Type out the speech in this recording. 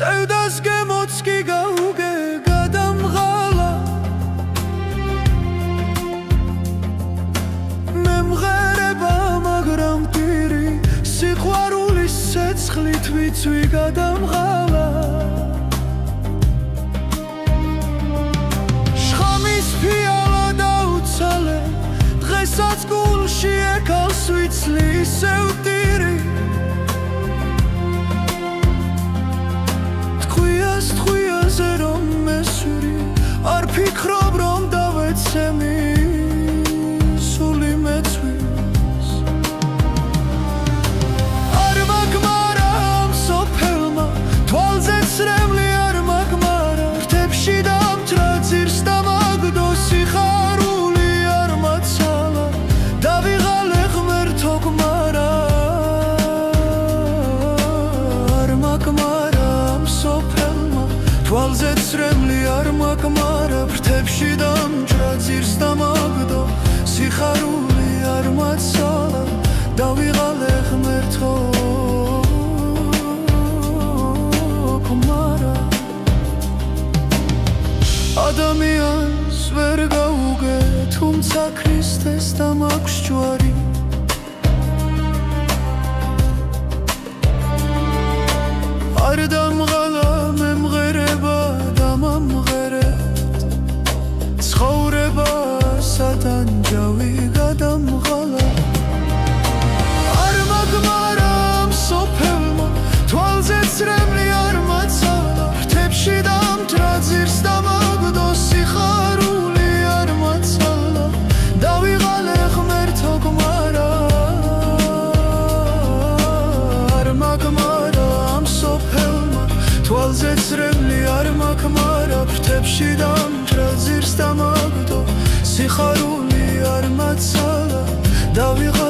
სევდას გემოც კი გაუგე გადამღალა მე მღერება მაგრამ პირი სიყვარულის ცეცხლით ვიცვი გადამღალა შხამის ფიალა დაუცალე დღესაც გულში ეკალს ვიცლი ისევ ტირი თხვიაზე რომ მესვირი არ ფიქრობ რომ დავეცემი სული მეცვის არ მაგმარა ამ სოფელმა თვალზე ცრემლი არ მაგმარა რთებში დამთრა ძირს დამაგდო სიხარული არ მაცალა დავიღალე ღმერთო გმარა არ მაგმარა ამ სოფელმა თვალზე ცრემლი არ მაგმარა ფრთებში დამჭრა ძირს დამაგდო სიხარული არ მაცალა დავიღალე ღმერთო გმარა ადამიანს ვერ გაუგე თუმცა ქრისტეს დამაქვს ჯვარი არ დამღალა მე მღერება დამამღერეთ ცხოვრება სადანჯავი გადამღალა არ მაგმარა ამ სოფელმა თვალზე ცრემლი არ მაცალა ფრთებში დამთრა ძირს დამაგდო სიხარული არ მაცალა დავიღალე ღმერთო გმარა არ მაგმარა ამ სოფელმა თვალზე ცრემლი არ მაგმარა ფრთებში დამთრა ძირს დამაგდო სიხარული არ მაცალა დავიღალე